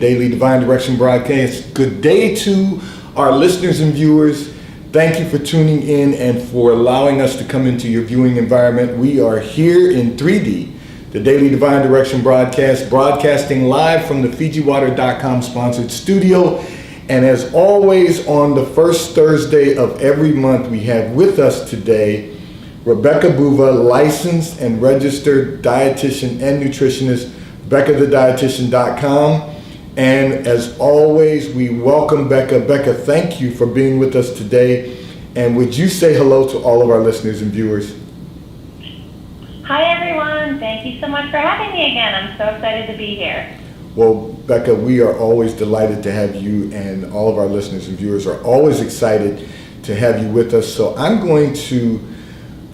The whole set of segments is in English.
Daily Divine Direction broadcast. Good day to our listeners and viewers. Thank you for tuning in and for allowing us to come into your viewing environment. We are here in 3D, the Daily Divine Direction broadcast, broadcasting live from the FijiWater.com sponsored studio. And as always, on the first Thursday of every month, we have with us today Rebecca Boova, licensed and registered dietitian and nutritionist, BeccaTheDietitian.com. And as always, we welcome Becca. Becca, thank you for being with us today. And would you say hello to all of our listeners and viewers? Hi, everyone. Thank you so much for having me again. I'm so excited to be here. Well, Becca, we are always delighted to have you, and all of our listeners and viewers are always excited to have you with us. So I'm going to,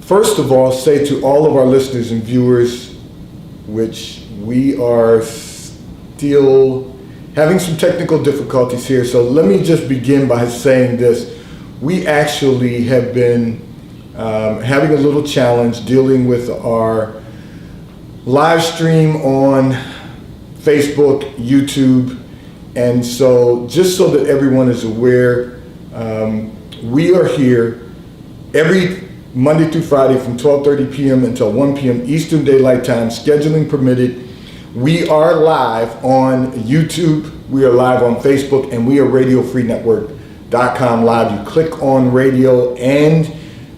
first of all, say to all of our listeners and viewers, which we are still having some technical difficulties here. So let me just begin by saying this. We actually have been having a little challenge dealing with our live stream on Facebook, YouTube, and so just so that everyone is aware, we are here every Monday through Friday from 12:30 p.m. until 1 p.m. Eastern Daylight Time, scheduling permitted. We are live on YouTube, we are live on Facebook, and we are RadioFreeNetwork.com live. You click on radio and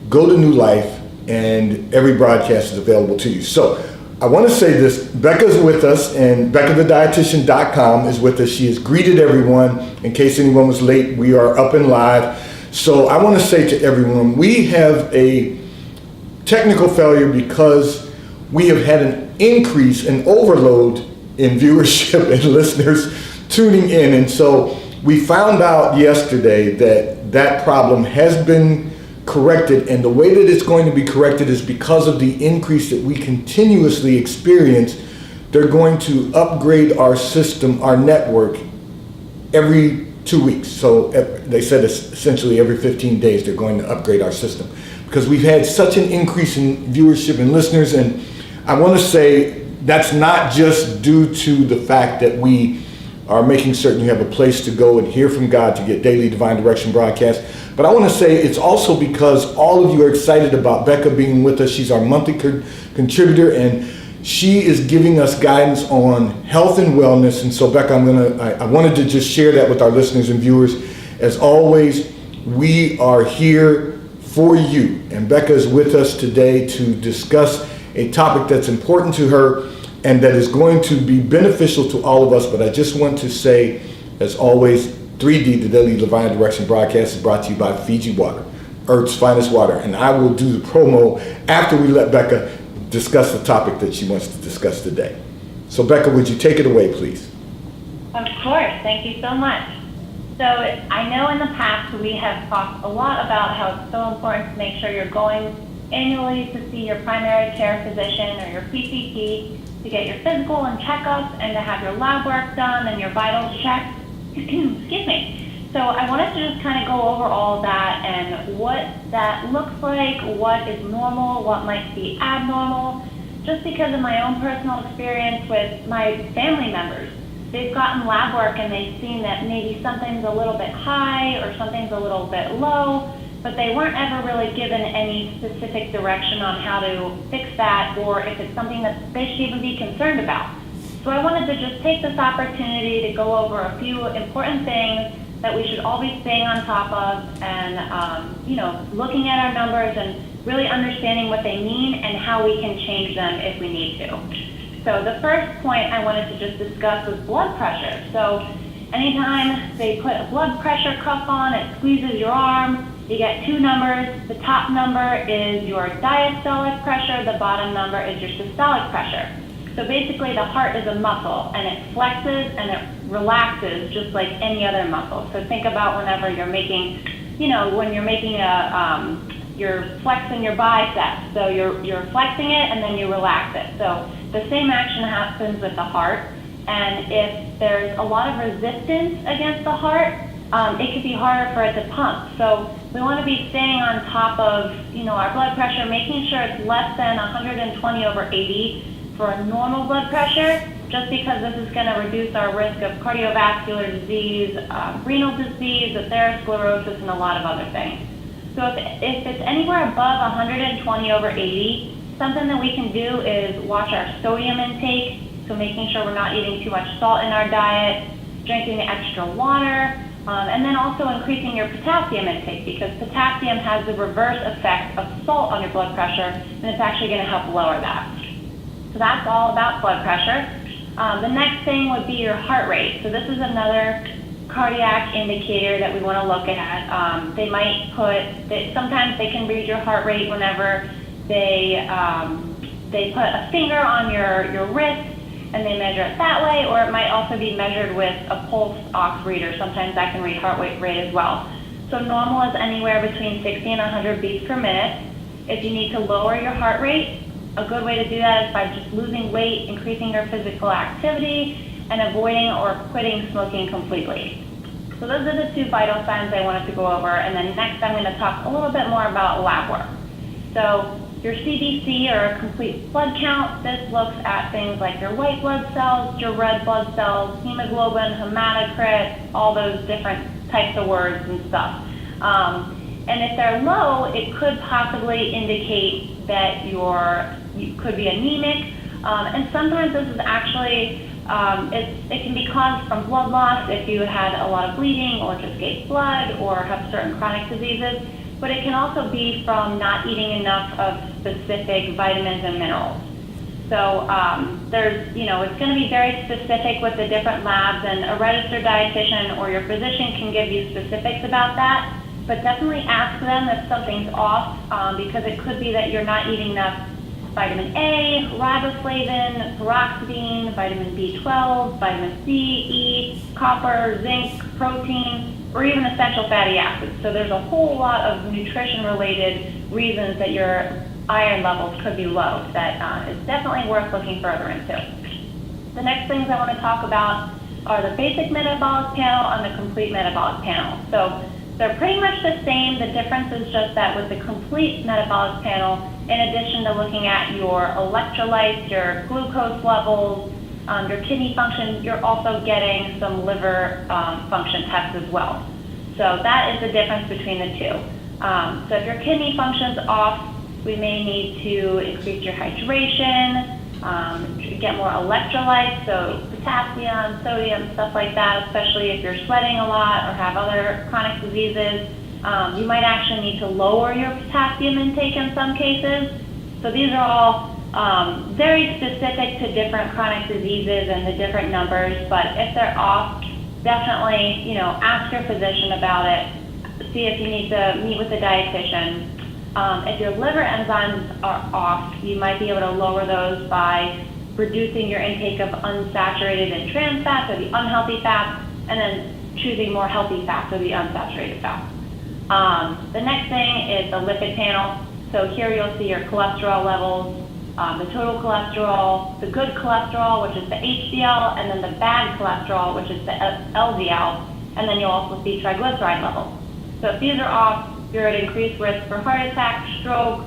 go to New Life, and every broadcast is available to you. So I want to say this, Becca's with us, and BeccaTheDietitian.com is with us. She has greeted everyone. In case anyone was late, we are up and live. So I want to say to everyone, we have a technical failure because we have had an increase, an overload in viewership and listeners tuning in. And so we found out yesterday that that problem has been corrected, and the way that it's going to be corrected is because of the increase that we continuously experience. They're going to upgrade our system, our network, every 2 weeks. So they said essentially every 15 days they're going to upgrade our system because we've had such an increase in viewership and listeners. And I want to say that's not just due to the fact that we are making certain you have a place to go and hear from God to get daily Divine Direction broadcasts. But I want to say it's also because all of you are excited about Becca being with us. She's our monthly contributor, and she is giving us guidance on health and wellness. And so, Becca, I wanted to just share that with our listeners and viewers. As always, we are here for you, and Becca is with us today to discuss a topic that's important to her and that is going to be beneficial to all of us. But I just want to say, as always, 3D, the Daily Divine Direction broadcast, is brought to you by Fiji Water, Earth's finest water. And I will do the promo after we let Becca discuss the topic that she wants to discuss today. So Becca, would you take it away, please? Of course. Thank you so much. So I know in the past we have talked a lot about how it's so important to make sure you're going annually to see your primary care physician or your PCP to get your physical and checkups and to have your lab work done and your vitals checked. Excuse me. So I wanted to just kind of go over all of that and what that looks like, what is normal, what might be abnormal, just because of my own personal experience with my family members. They've gotten lab work and they've seen that maybe something's a little bit high or something's a little bit low, but they weren't ever really given any specific direction on how to fix that or if it's something that they should even be concerned about. So I wanted to just take this opportunity to go over a few important things that we should all be staying on top of and, looking at our numbers and really understanding what they mean and how we can change them if we need to. So the first point I wanted to just discuss was blood pressure. So anytime they put a blood pressure cuff on, it squeezes your arm, you get two numbers. The top number is your diastolic pressure, the bottom number is your systolic pressure. So basically the heart is a muscle and it flexes and it relaxes just like any other muscle. So think about whenever you're making, when you're making you're flexing your biceps. So you're flexing it and then you relax it. So the same action happens with the heart. And if there's a lot of resistance against the heart, it could be harder for it to pump. So we want to be staying on top of, our blood pressure, making sure it's less than 120/80 for a normal blood pressure, just because this is going to reduce our risk of cardiovascular disease, renal disease, atherosclerosis, and a lot of other things. So if it's anywhere above 120 over 80, something that we can do is watch our sodium intake, so making sure we're not eating too much salt in our diet, drinking extra water, and then also increasing your potassium intake, because potassium has the reverse effect of salt on your blood pressure, and it's actually going to help lower that. So that's all about blood pressure. The next thing would be your heart rate. So this is another cardiac indicator that we want to look at. They might sometimes they can read your heart rate whenever they put a finger on your wrist and they measure it that way, or it might also be measured with a pulse ox reader. Sometimes that can read heart rate as well. So normal is anywhere between 60 and 100 beats per minute. If you need to lower your heart rate, a good way to do that is by just losing weight, increasing your physical activity, and avoiding or quitting smoking completely. So those are the 2 vital signs I wanted to go over, and then next I'm going to talk a little bit more about lab work. So your CBC, or a complete blood count, this looks at things like your white blood cells, your red blood cells, hemoglobin, hematocrit, all those different types of words and stuff. And if they're low, it could possibly indicate that you could be anemic. And sometimes this is actually, it can be caused from blood loss if you had a lot of bleeding or just gave blood or have certain chronic diseases. But it can also be from not eating enough of specific vitamins and minerals. So it's going to be very specific with the different labs, and a registered dietitian or your physician can give you specifics about that. But definitely ask them if something's off, because it could be that you're not eating enough vitamin A, riboflavin, peroxidine, vitamin B12, vitamin C, E, copper, zinc, protein, or even essential fatty acids. So there's a whole lot of nutrition-related reasons that your iron levels could be low that is definitely worth looking further into. The next things I want to talk about are the basic metabolic panel and the complete metabolic panel. So they're pretty much the same. The difference is just that with the complete metabolic panel, in addition to looking at your electrolytes, your glucose levels, your kidney function, you're also getting some liver function tests as well. So that is the difference between the two. So if your kidney function's off, we may need to increase your hydration, get more electrolytes, so potassium, sodium, stuff like that, especially if you're sweating a lot or have other chronic diseases. You might actually need to lower your potassium intake in some cases. So these are all very specific to different chronic diseases and the different numbers, but if they're off, definitely, ask your physician about it. See if you need to meet with a dietitian. If your liver enzymes are off, you might be able to lower those by reducing your intake of unsaturated and trans fats, or the unhealthy fats, and then choosing more healthy fats, or the unsaturated fats. The next thing is the lipid panel. So here you'll see your cholesterol levels, the total cholesterol, the good cholesterol, which is the HDL, and then the bad cholesterol, which is the LDL, and then you'll also see triglyceride levels. So if these are off, you're at increased risk for heart attack, stroke,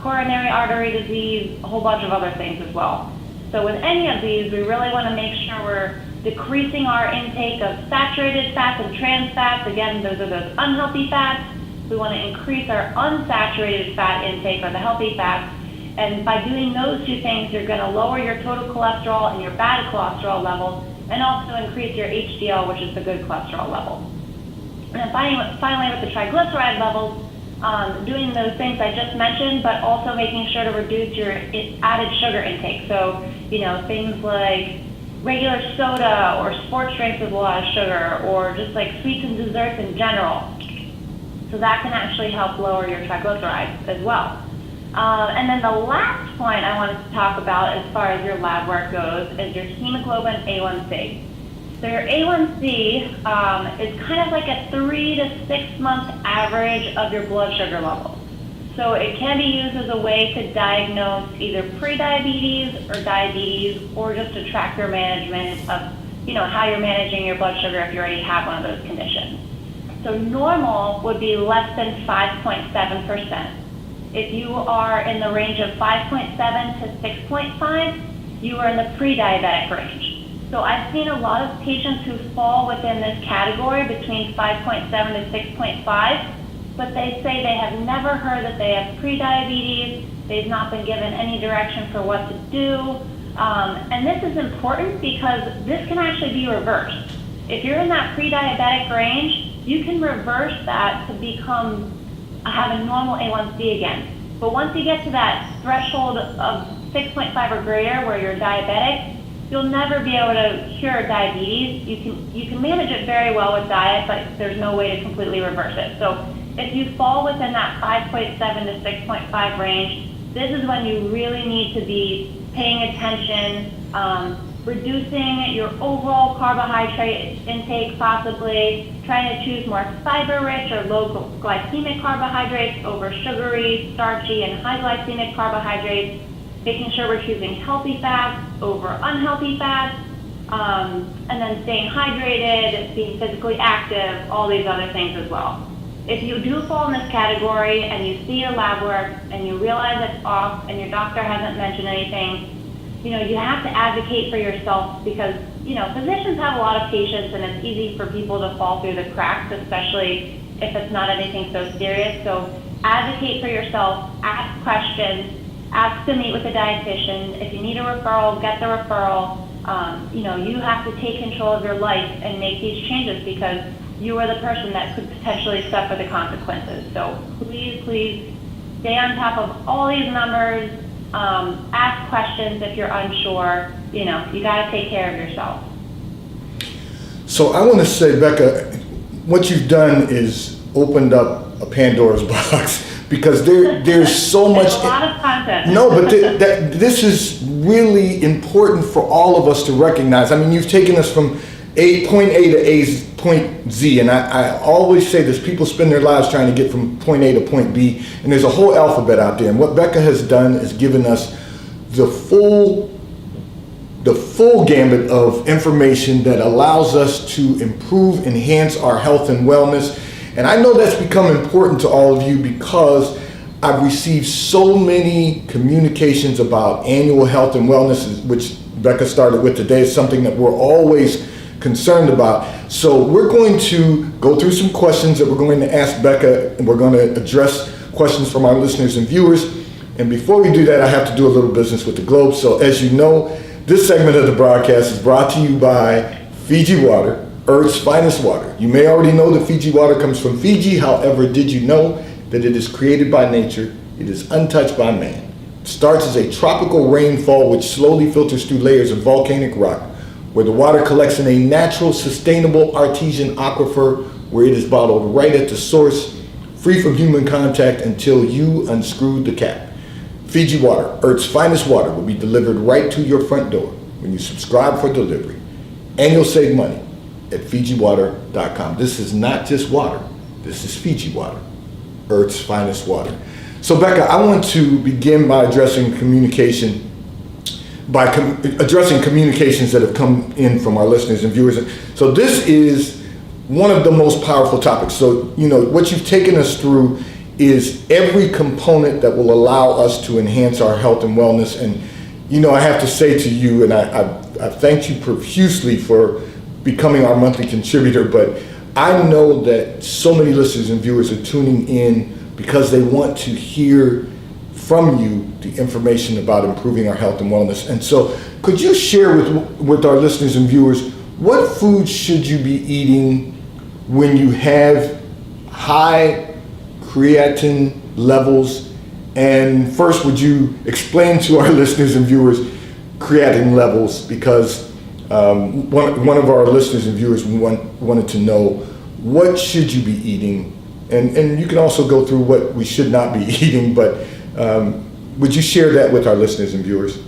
coronary artery disease, a whole bunch of other things as well. So with any of these, we really want to make sure we're decreasing our intake of saturated fats and trans fats. Again, those are those unhealthy fats. We want to increase our unsaturated fat intake, or the healthy fats. And by doing those 2 things, you're going to lower your total cholesterol and your bad cholesterol levels, and also increase your HDL, which is the good cholesterol level. And then finally, with the triglyceride levels, doing those things I just mentioned, but also making sure to reduce your added sugar intake. So, things like regular soda or sports drinks with a lot of sugar, or just like sweets and desserts in general. So that can actually help lower your triglycerides as well. And then the last point I wanted to talk about as far as your lab work goes is your hemoglobin A1C. So your A1C is kind of like a 3 to 6 month average of your blood sugar levels. So it can be used as a way to diagnose either prediabetes or diabetes, or just to track your management of, how you're managing your blood sugar if you already have one of those conditions. So normal would be less than 5.7%. If you are in the range of 5.7 to 6.5, you are in the pre-diabetic range. So I've seen a lot of patients who fall within this category between 5.7 to 6.5, but they say they have never heard that they have pre-diabetes. They've not been given any direction for what to do. And this is important because this can actually be reversed. If you're in that pre-diabetic range, you can reverse that to have a normal A1C again. But once you get to that threshold of 6.5 or greater where you're diabetic, you'll never be able to cure diabetes. You can manage it very well with diet, but there's no way to completely reverse it. So if you fall within that 5.7 to 6.5 range, this is when you really need to be paying attention, reducing your overall carbohydrate intake, possibly trying to choose more fiber-rich or low glycemic carbohydrates over sugary, starchy, and high glycemic carbohydrates, making sure we're choosing healthy fats over unhealthy fats, and then staying hydrated, being physically active, all these other things as well. If you do fall in this category and you see your lab work and you realize it's off and your doctor hasn't mentioned anything, you have to advocate for yourself because, physicians have a lot of patients and it's easy for people to fall through the cracks, especially if it's not anything so serious. So advocate for yourself, ask questions, ask to meet with a dietitian. If you need a referral, get the referral. You have to take control of your life and make these changes because you are the person that could potentially suffer the consequences. So please stay on top of all these numbers. Ask questions if you're unsure. You got to take care of yourself. So I want to say, Becca, what you've done is opened up a Pandora's box because there's so much. There's a lot of content. No, but this is really important for all of us to recognize. I mean, you've taken us from point A to point Z, and I always say this, people spend their lives trying to get from point A to point B, and there's a whole alphabet out there, and what Becca has done is given us the full gambit of information that allows us to improve, enhance our health and wellness. And I know that's become important to all of you because I've received so many communications about annual health and wellness, which Becca started with today. Is something that we're always concerned about. So we're going to go through some questions that we're going to ask Becca, and we're going to address questions from our listeners and viewers. And before we do that, I have to do a little business with the Globe. So as you know, this segment of the broadcast is brought to you by Fiji Water, Earth's finest water. You may already know that Fiji water comes from Fiji. However, did you know that it is created by nature? It is untouched by man. It starts as a tropical rainfall which slowly filters through layers of volcanic rock, where the water collects in a natural, sustainable artesian aquifer where it is bottled right at the source, free from human contact until you unscrew the cap. Fiji Water, Earth's finest water, will be delivered right to your front door when you subscribe for delivery. And you'll save money at FijiWater.com. This is not just water. This is Fiji Water, Earth's finest water. So Becca, I want to begin by addressing communications that have come in from our listeners and viewers. So this is one of the most powerful topics. So, what you've taken us through is every component that will allow us to enhance our health and wellness. And, I have to say to you, and I've thanked you profusely for becoming our monthly contributor, but I know that so many listeners and viewers are tuning in because they want to hear from you the information about improving our health and wellness. And so could you share with our listeners and viewers, what foods should you be eating when you have high creatine levels? And first, would you explain to our listeners and viewers creatine levels? Because one of our listeners and viewers wanted to know, what should you be eating? And you can also go through what we should not be eating, but would you share that with our listeners and viewers?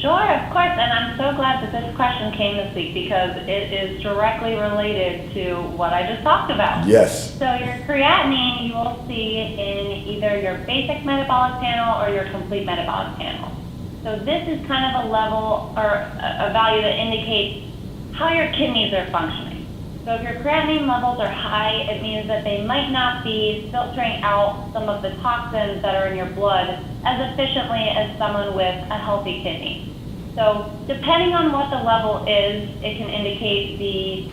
Sure, of course, and I'm so glad that this question came this week because it is directly related to what I just talked about. Yes. So your creatinine you will see in either your basic metabolic panel or your complete metabolic panel. So this is kind of a level or a value that indicates how your kidneys are functioning. So if your creatinine levels are high, it means that they might not be filtering out some of the toxins that are in your blood as efficiently as someone with a healthy kidney. So depending on what the level is, it can indicate the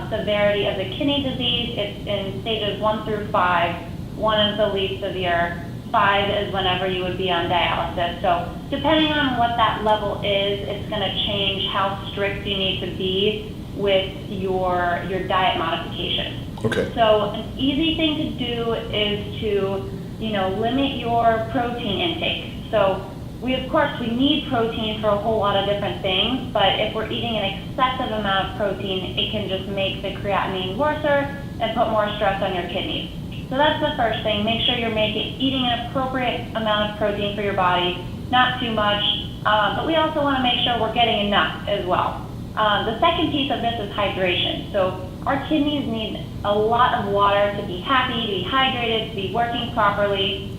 severity of the kidney disease. It's in stages 1 through 5. 1 is the least severe. 5 is whenever you would be on dialysis. So depending on what that level is, it's going to change how strict you need to be with your diet modification. Okay. So an easy thing to do is to, limit your protein intake. So we need protein for a whole lot of different things, but if we're eating an excessive amount of protein, it can just make the creatinine worse and put more stress on your kidneys. So that's the first thing. Make sure you're eating an appropriate amount of protein for your body, not too much, but we also want to make sure we're getting enough as well. The second piece of this is hydration. So our kidneys need a lot of water to be happy, to be hydrated, to be working properly.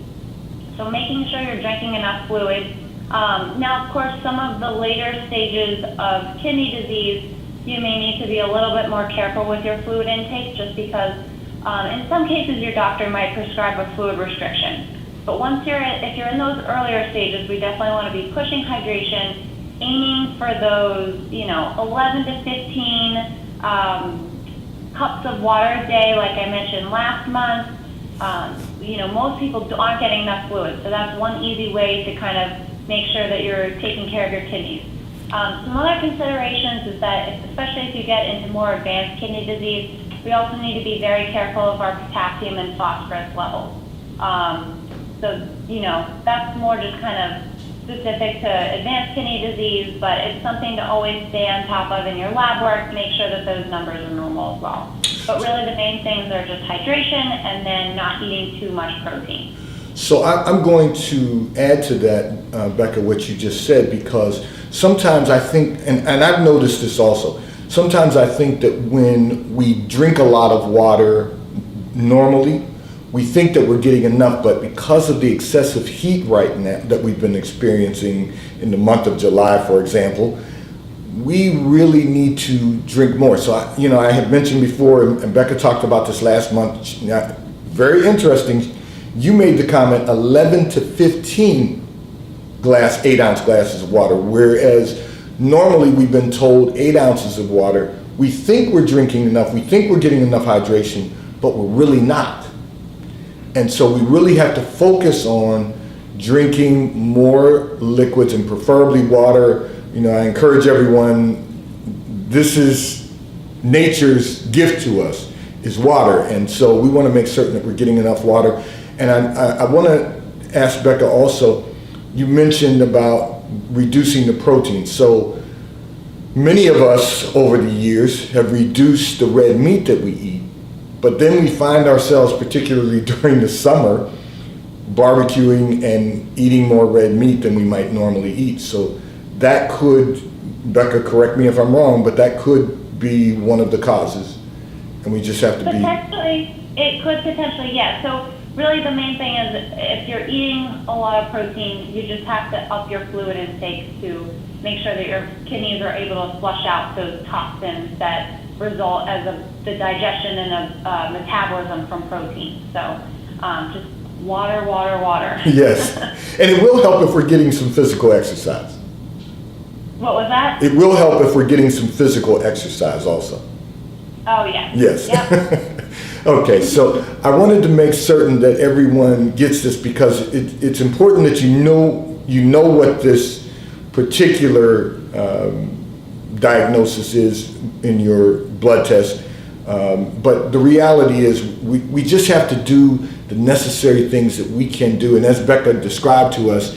So making sure you're drinking enough fluid. Now, of course, some of the later stages of kidney disease, you may need to be a little bit more careful with your fluid intake just because in some cases your doctor might prescribe a fluid restriction. But if you're in those earlier stages, we definitely want to be pushing hydration, aiming for those, 11 to 15 cups of water a day, like I mentioned last month. Most people aren't getting enough fluid, so that's one easy way to kind of make sure that you're taking care of your kidneys. Some other considerations is that, especially if you get into more advanced kidney disease, we also need to be very careful of our potassium and phosphorus levels. That's more just kind of specific to advanced kidney disease, but it's something to always stay on top of in your lab work, make sure that those numbers are normal as well. But really the main things are just hydration and then not eating too much protein. So I'm going to add to that, Becca, what you just said, because sometimes I think, and I've noticed this also, sometimes I think that when we drink a lot of water normally, we think that we're getting enough, but because of the excessive heat right now that we've been experiencing in the month of July, for example, we really need to drink more. So, I had mentioned before, and Becca talked about this last month, very interesting. You made the comment 11 to 15 8-ounce glasses of water, whereas normally we've been told 8 ounces of water. We think we're drinking enough, we think we're getting enough hydration, but we're really not. And so we really have to focus on drinking more liquids and preferably water. I encourage everyone, this is nature's gift to us, is water. And so we want to make certain that we're getting enough water. And I want to ask Becca also, you mentioned about reducing the protein. So many of us over the years have reduced the red meat that we eat, but then we find ourselves, particularly during the summer, barbecuing and eating more red meat than we might normally eat. So that could, Becca, correct me if I'm wrong, but that could be one of the causes. And we just have to It could potentially, yeah. So really the main thing is if you're eating a lot of protein, you just have to up your fluid intake to make sure that your kidneys are able to flush out those toxins that result as the digestion and of metabolism from protein. So just water. Yes, and it will help if we're getting some physical exercise. What was that? It will help if we're getting some physical exercise also. Oh, yeah. Yes. Yep. Okay, so I wanted to make certain that everyone gets this because it's important that you know what this particular diagnosis is in your blood test. But the reality is we just have to do the necessary things that we can do. And as Becca described to us,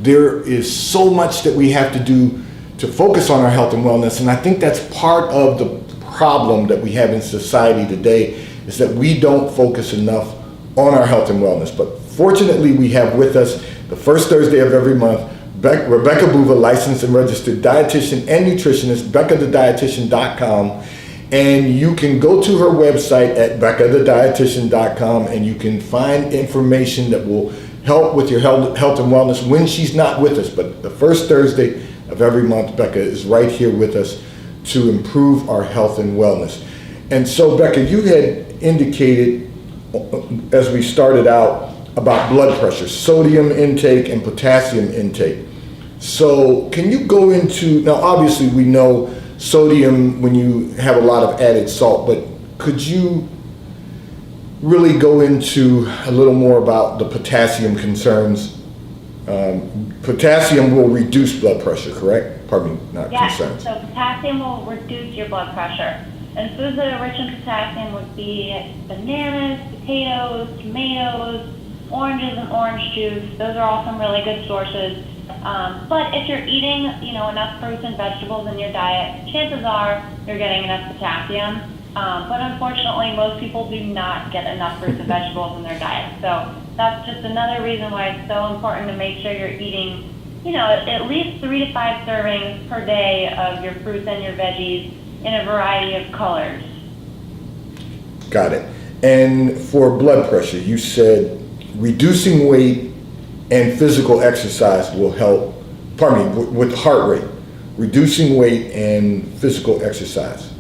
there is so much that we have to do to focus on our health and wellness. And I think that's part of the problem that we have in society today, is that we don't focus enough on our health and wellness. But fortunately, we have with us the first Thursday of every month, Rebecca Boova, licensed and registered dietitian and nutritionist, BeccaTheDietitian.com. And you can go to her website at BeccaTheDietitian.com and you can find information that will help with your health and wellness when she's not with us. But the first Thursday of every month, Becca is right here with us to improve our health and wellness. And so, Becca, you had indicated as we started out about blood pressure, sodium intake and potassium intake. So can you go into, now obviously we know sodium when you have a lot of added salt, but could you really go into a little more about the potassium concerns? Potassium will reduce blood pressure, correct? Pardon me, not Yes, concerns. so potassium will reduce your blood pressure. And foods that are rich in potassium would be bananas, potatoes, tomatoes, oranges and orange juice. Those are all some really good sources. But if you're eating, enough fruits and vegetables in your diet, chances are you're getting enough potassium. But unfortunately, most people do not get enough fruits and vegetables in their diet. So that's just another reason why it's so important to make sure you're eating, at least 3 to 5 servings per day of your fruits and your veggies in a variety of colors. Got it. And for blood pressure, you said reducing weight and physical exercise will help, with heart rate, reducing weight and physical exercise.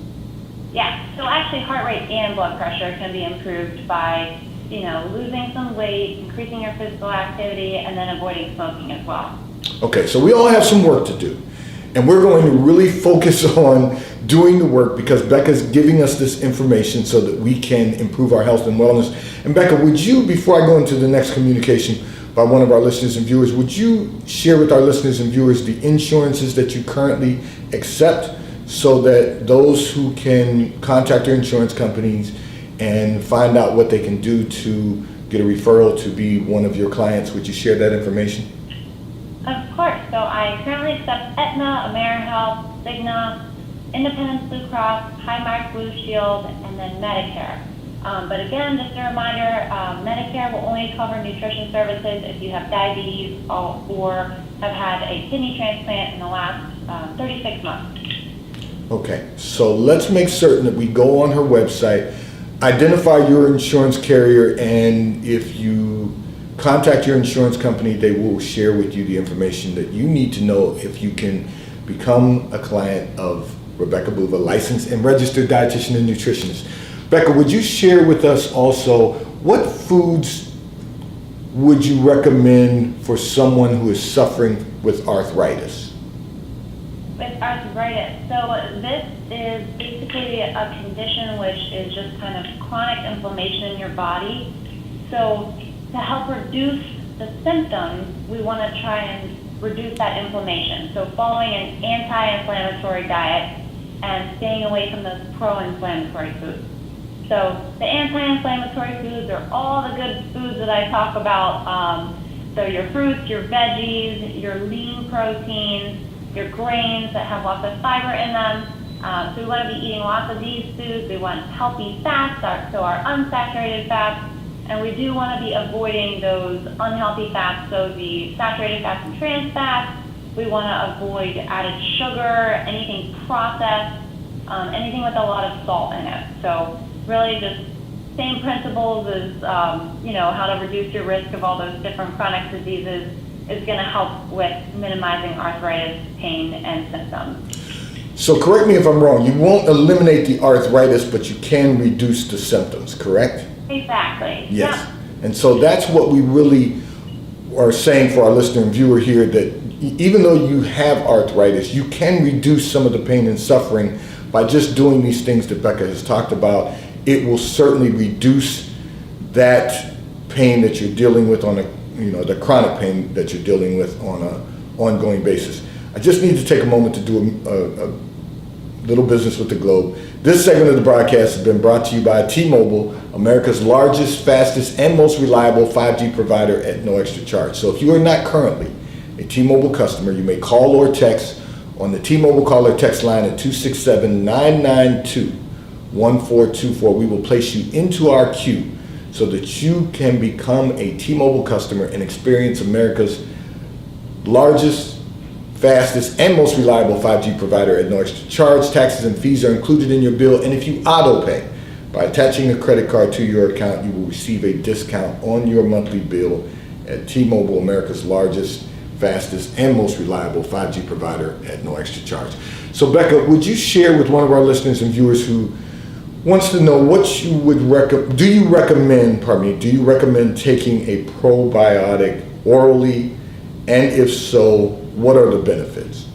Yeah, so actually heart rate and blood pressure can be improved by, losing some weight, increasing your physical activity, and then avoiding smoking as well. Okay, so we all have some work to do. And we're going to really focus on doing the work because Becca's giving us this information so that we can improve our health and wellness. And Becca, would you, before I go into the next communication by one of our listeners and viewers, would you share with our listeners and viewers the insurances that you currently accept so that those who can contact their insurance companies and find out what they can do to get a referral to be one of your clients? Would you share that information? Of course. So I currently accept Aetna, AmeriHealth, Cigna, Independence Blue Cross, Highmark Blue Shield, and then Medicare. But again, just a reminder, Medicare will only cover nutrition services if you have diabetes or have had a kidney transplant in the last 36 months. Okay, so let's make certain that we go on her website, identify your insurance carrier, and if you contact your insurance company, they will share with you the information that you need to know if you can become a client of Rebecca Boova, licensed and registered dietitian and nutritionist. Becca, would you share with us also what foods would you recommend for someone who is suffering with arthritis? With arthritis, so this is basically a condition which is just kind of chronic inflammation in your body. So to help reduce the symptoms, we want to try and reduce that inflammation. So following an anti-inflammatory diet and staying away from those pro-inflammatory foods. So the anti-inflammatory foods are all the good foods that I talk about. So your fruits, your veggies, your lean proteins, your grains that have lots of fiber in them. So we want to be eating lots of these foods. We want healthy fats, so our unsaturated fats. And we do want to be avoiding those unhealthy fats, so the saturated fats and trans fats. We want to avoid added sugar, anything processed, anything with a lot of salt in it. So really just same principles as, how to reduce your risk of all those different chronic diseases is going to help with minimizing arthritis, pain, and symptoms. So correct me if I'm wrong, you won't eliminate the arthritis, but you can reduce the symptoms, correct? Exactly. Yes. Yeah. And so that's what we really are saying for our listener and viewer here, that even though you have arthritis, you can reduce some of the pain and suffering by just doing these things that Becca has talked about. It will certainly reduce that pain that you're dealing with on the chronic pain that you're dealing with on an ongoing basis. I just need to take a moment to do a little business with the Globe. This segment of the broadcast has been brought to you by T-Mobile, America's largest, fastest, and most reliable 5G provider at no extra charge. So if you are not currently a T-Mobile customer, you may call or text on the T-Mobile call or text line at 267-992-1424. We will place you into our queue so that you can become a T-Mobile customer and experience America's largest, fastest, and most reliable 5G provider at no extra charge. Taxes and fees are included in your bill, and if you auto pay by attaching a credit card to your account, you will receive a discount on your monthly bill at T-Mobile, America's largest, fastest, and most reliable 5G provider at no extra charge. So Becca, would you share with one of our listeners and viewers who wants to know what you would recommend? Do you recommend taking a probiotic orally? And if so, what are the benefits?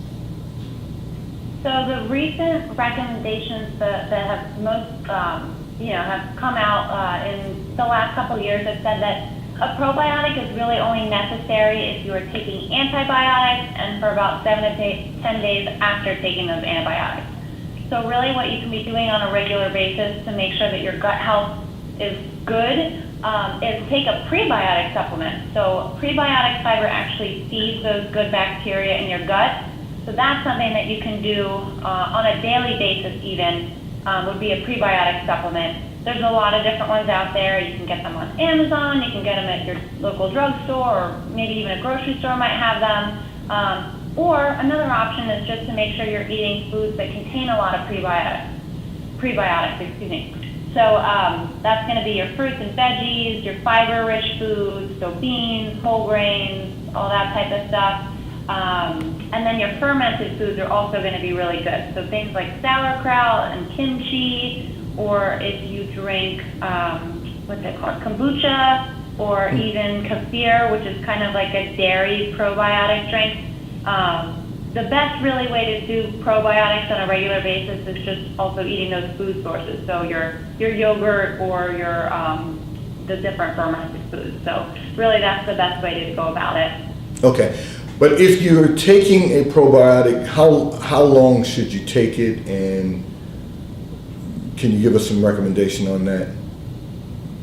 So the recent recommendations that have most, have come out in the last couple of years have said that a probiotic is really only necessary if you are taking antibiotics and for about 7 to 10 days after taking those antibiotics. So really what you can be doing on a regular basis to make sure that your gut health is good is take a prebiotic supplement. So prebiotic fiber actually feeds those good bacteria in your gut. So that's something that you can do on a daily basis even, would be a prebiotic supplement. There's a lot of different ones out there. You can get them on Amazon, you can get them at your local drugstore, or maybe even a grocery store might have them. Or another option is just to make sure you're eating foods that contain a lot of prebiotics, excuse me. So that's going to be your fruits and veggies, your fiber-rich foods, so beans, whole grains, all that type of stuff. And then your fermented foods are also going to be really good. So things like sauerkraut and kimchi, or if you drink, what's it called, kombucha, or even kefir, which is kind of like a dairy probiotic drink. The best really way to do probiotics on a regular basis is just also eating those food sources. So your yogurt or your the different fermented foods. So really that's the best way to go about it. Okay. But if you're taking a probiotic, how long should you take it, and can you give us some recommendation on that?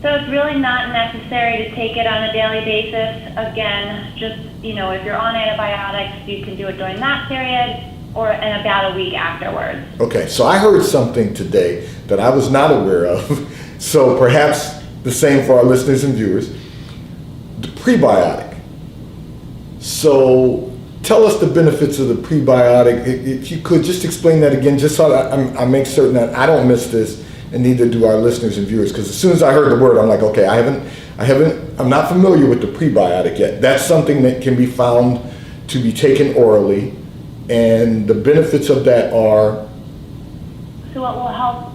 So it's really not necessary to take it on a daily basis. Again, just, if you're on antibiotics, you can do it during that period or in about a week afterwards. Okay, so I heard something today that I was not aware of. So perhaps the same for our listeners and viewers. The prebiotic. So tell us the benefits of the prebiotic. If you could just explain that again, just so I make certain that I don't miss this, and neither do our listeners and viewers. Because as soon as I heard the word, I'm like, okay, I'm not familiar with the prebiotic yet. That's something that can be found to be taken orally, and the benefits of that are. So it will help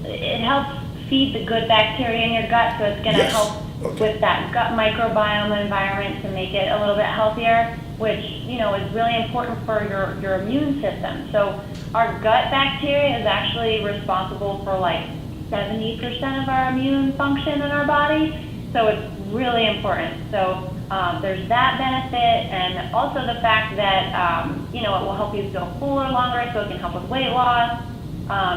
it helps feed the good bacteria in your gut. So it's going to help. Okay. With that gut microbiome environment to make it a little bit healthier, which is really important for your immune system. So our gut bacteria is actually responsible for like 70% of our immune function in our body. So it's really important. So there's that benefit, and also the fact that it will help you feel fuller longer, so it can help with weight loss.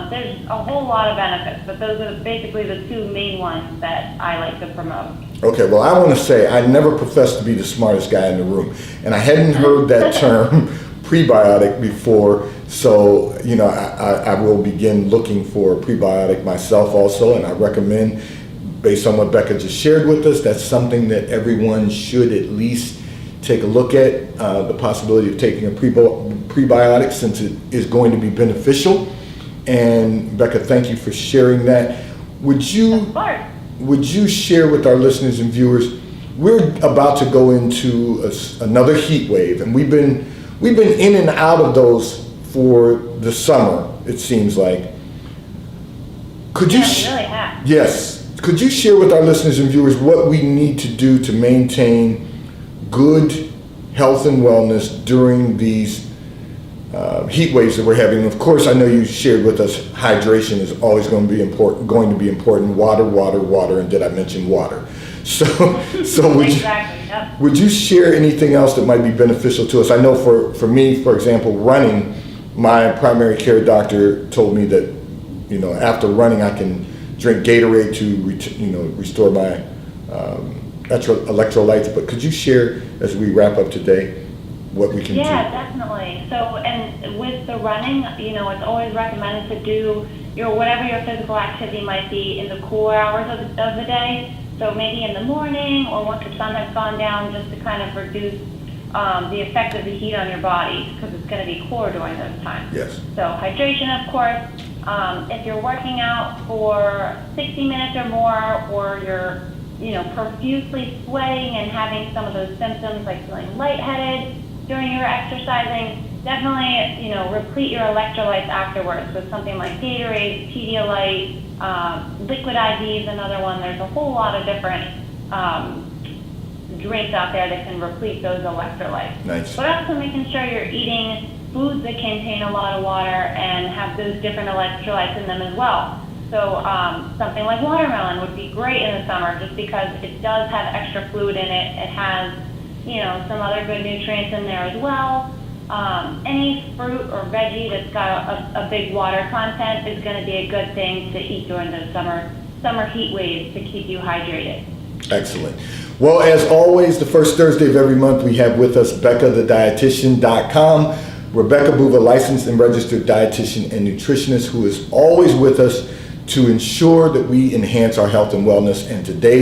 There's a whole lot of benefits, but those are basically the two main ones that I like to promote. Okay, well, I want to say I never professed to be the smartest guy in the room, and I hadn't heard that term prebiotic before, so I will begin looking for a prebiotic myself also, and I recommend, based on what Becca just shared with us, that's something that everyone should at least take a look at, the possibility of taking a prebiotic, since it is going to be beneficial. And Becca, thank you for sharing that. Would you share with our listeners and viewers, we're about to go into another heat wave, and we've been in and out of those for the summer, it seems like. Could you really have. Yes. Could you share with our listeners and viewers what we need to do to maintain good health and wellness during these heat waves that we're having? Of course, I know you shared with us hydration is always going to be important. Water, and did I mention water? So would you share anything else that might be beneficial to us? I know for me, for example, running, my primary care doctor told me that after running I can drink Gatorade to restore my electrolytes. But could you share, as we wrap up today, what we can do? Yeah, definitely. So, and with the running, it's always recommended to do whatever your physical activity might be in the cooler hours of the day. So maybe in the morning or once the sun has gone down, just to kind of reduce the effect of the heat on your body, because it's going to be cooler during those times. Yes. So hydration, of course. If you're working out for 60 minutes or more, or you're profusely sweating and having some of those symptoms like feeling lightheaded during your exercising, definitely, replete your electrolytes afterwards with something like Gatorade, Pedialyte, Liquid IV is another one. There's a whole lot of different drinks out there that can replete those electrolytes. Nice. But also making sure you're eating foods that contain a lot of water and have those different electrolytes in them as well. So something like watermelon would be great in the summer just because it does have extra fluid in it. It has, some other good nutrients in there as well. Any fruit or veggie that's got a big water content is going to be a good thing to eat during the summer heat waves to keep you hydrated. Excellent. Well, as always, the first Thursday of every month, we have with us BeccaTheDietitian.com. Rebecca Boova, licensed and registered dietitian and nutritionist, who is always with us to ensure that we enhance our health and wellness. And today's